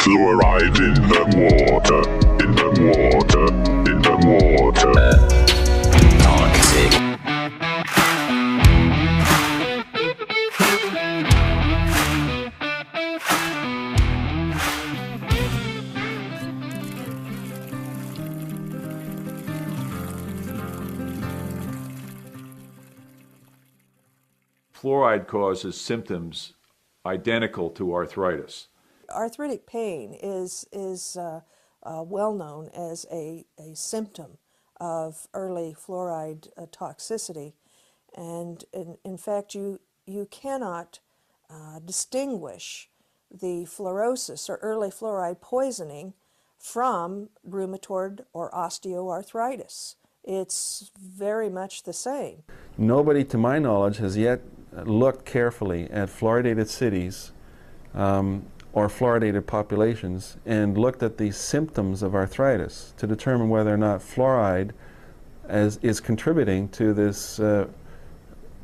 Fluoride in the water, in the water, in the water. Toxic. Fluoride causes symptoms identical to arthritis. Arthritic pain is well known as a symptom of early fluoride toxicity, and in fact you cannot distinguish the fluorosis or early fluoride poisoning from rheumatoid or osteoarthritis. It's very much the same. Nobody, to my knowledge, has yet looked carefully at fluoridated cities or fluoridated populations and looked at the symptoms of arthritis to determine whether or not fluoride is contributing to this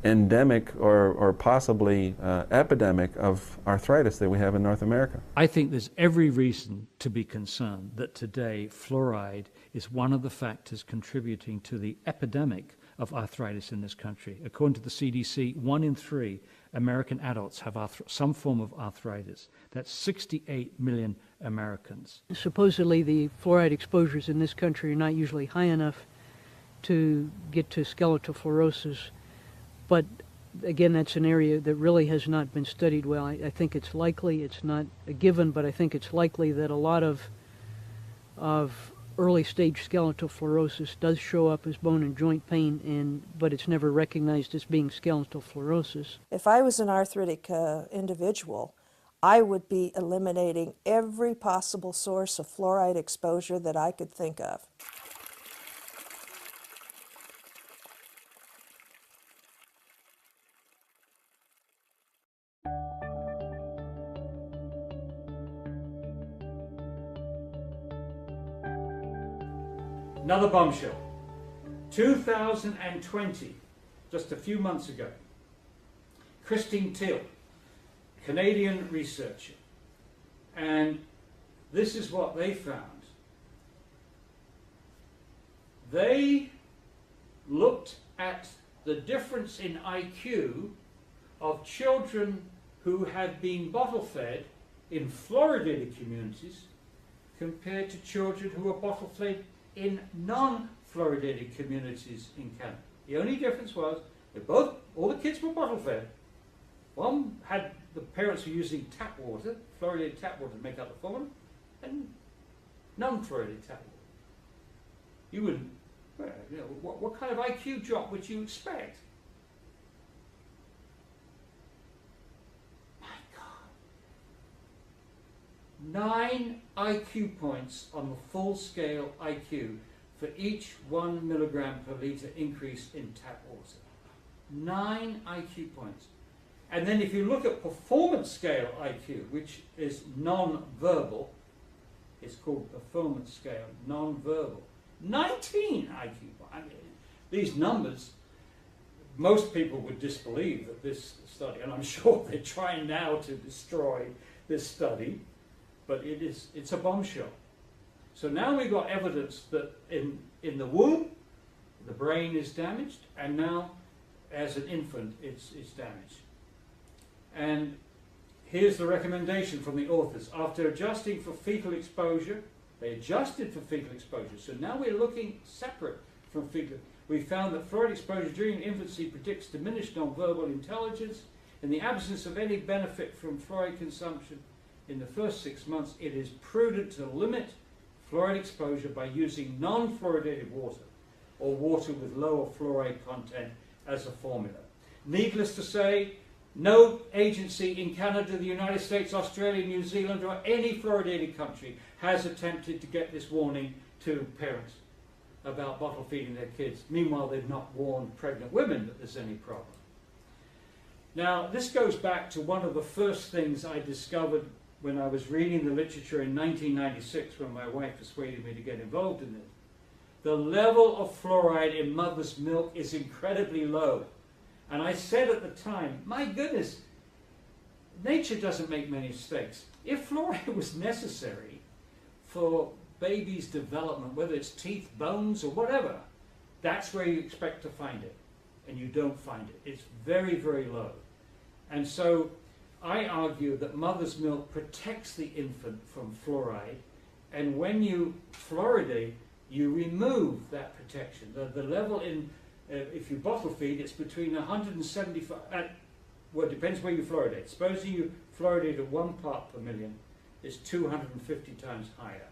endemic or possibly epidemic of arthritis that we have in North America. I think there's every reason to be concerned that today fluoride is one of the factors contributing to the epidemic of arthritis in this country. According to the CDC, 1 in 3 American adults have some form of arthritis. That's 68 million Americans. Supposedly the fluoride exposures in this country are not usually high enough to get to skeletal fluorosis, but again, that's an area that really has not been studied well. I think it's likely, it's not a given, but I think it's likely that a lot of early stage skeletal fluorosis does show up as bone and joint pain, but it's never recognized as being skeletal fluorosis. If I was an arthritic individual, I would be eliminating every possible source of fluoride exposure that I could think of. Another bombshell. 2020, just a few months ago, Christine Till, Canadian researcher, and this is what they found. They looked at the difference in IQ of children who had been bottle fed in fluoridated communities compared to children who were bottle fed in non-fluoridated communities in Canada. The only difference was that all the kids were bottle fed. One had, the parents were using tap water, fluoridated tap water to make up the formula, and non-fluoridated tap water. You wouldn't, what kind of IQ drop would you expect? My God. 9 IQ points on the full scale IQ for each 1 milligram per liter increase in tap water. 9 IQ points. And then if you look at performance scale IQ, which is non-verbal, it's called performance scale, non-verbal, 19 IQ points. I mean, these numbers, most people would disbelieve that this study, and I'm sure they're trying now to destroy this study, but it's a bombshell. So now we've got evidence that in the womb, the brain is damaged, and now as an infant, it's damaged. And here's the recommendation from the authors. After adjusting for fetal exposure, they adjusted for fetal exposure. So now we're looking separate from fetal. We found that fluoride exposure during infancy predicts diminished nonverbal intelligence. In the absence of any benefit from fluoride consumption in the first 6 months, it is prudent to limit fluoride exposure by using non-fluoridated water or water with lower fluoride content as a formula. Needless to say, no agency in Canada, the United States, Australia, New Zealand, or any fluoridated country has attempted to get this warning to parents about bottle feeding their kids. Meanwhile, they've not warned pregnant women that there's any problem. Now, this goes back to one of the first things I discovered when I was reading the literature in 1996, when my wife persuaded me to get involved in it. The level of fluoride in mother's milk is incredibly low. And I said at the time, my goodness, nature doesn't make many mistakes. If fluoride was necessary for baby's development, whether it's teeth, bones, or whatever, that's where you expect to find it, and you don't find it. It's very, very low. And so I argue that mother's milk protects the infant from fluoride, and when you fluoridate, you remove that protection. The level in, if you bottle feed, it's between 175, well, it depends where you fluoridate. Supposing you fluoridate at 1 part per million, it's 250 times higher.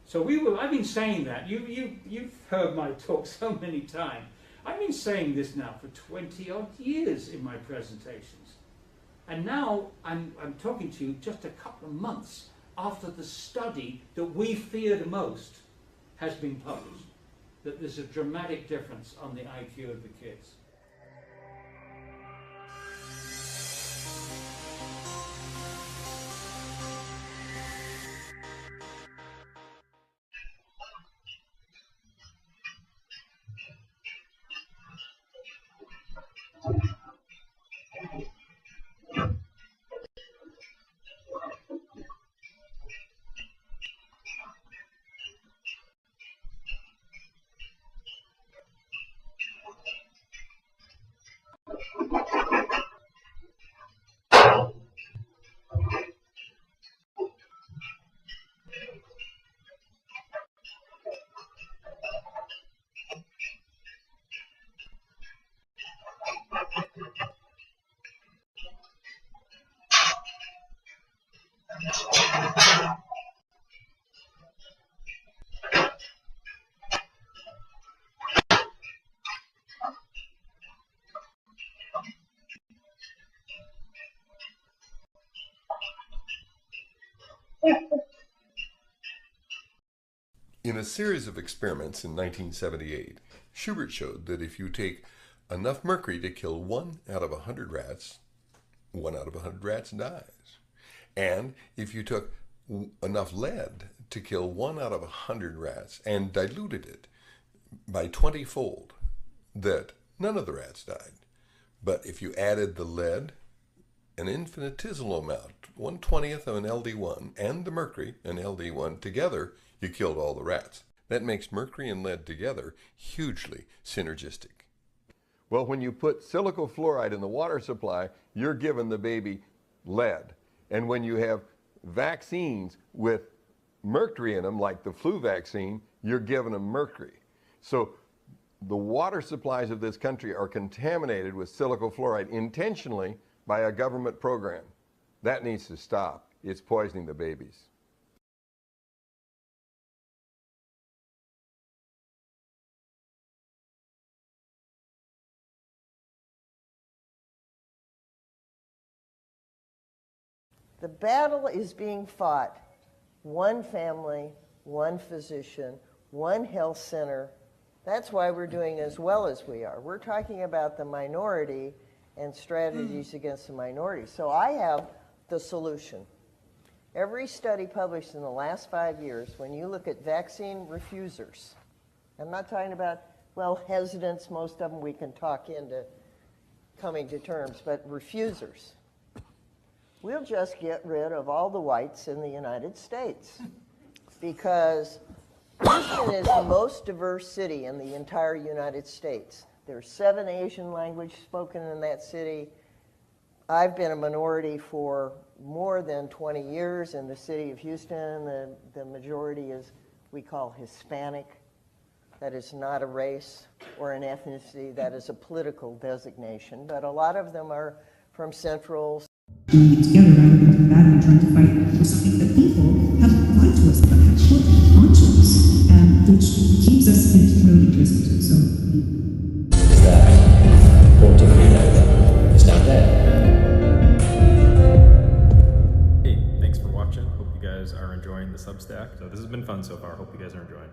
So I've been saying that. You've heard my talk so many times. I've been saying this now for 20 odd years in my presentations. And now I'm talking to you just a couple of months after the study that we feared most has been published, that there's a dramatic difference on the IQ of the kids. In a series of experiments in 1978, Schubert showed that if you take enough mercury to kill 1 out of 100 rats, 1 out of 100 rats dies. And if you took enough lead to kill 1 out of 100 rats and diluted it by 20-fold, that none of the rats died. But if you added the lead, an infinitesimal amount, 1/20th of an LD1, and the mercury, an LD1, together, you killed all the rats. That makes mercury and lead together hugely synergistic. Well, when you put silico fluoride in the water supply, you're giving the baby lead. And when you have vaccines with mercury in them, like the flu vaccine, you're giving them mercury. So the water supplies of this country are contaminated with silico fluoride intentionally by a government program. That needs to stop. It's poisoning the babies. The battle is being fought, one family, one physician, one health center. That's why we're doing as well as we are. We're talking about the minority and strategies against the minority. So I have the solution. Every study published in the last 5 years, when you look at vaccine refusers, I'm not talking about, well, hesitants, most of them we can talk into coming to terms, but refusers. We'll just get rid of all the whites in the United States because Houston is the most diverse city in the entire United States. There's 7 Asian languages spoken in that city. I've been a minority for more than 20 years in the city of Houston. The majority is, we call Hispanic. That is not a race or an ethnicity. That is a political designation. But a lot of them are from Central. Doing it together rather than combating and trying to fight for something that people have applied to us, that have put onto us, and which keeps us in really interested. So, is that Portofino that is now dead. Hey, thanks for watching. Hope you guys are enjoying the Substack. So this has been fun so far. Hope you guys are enjoying.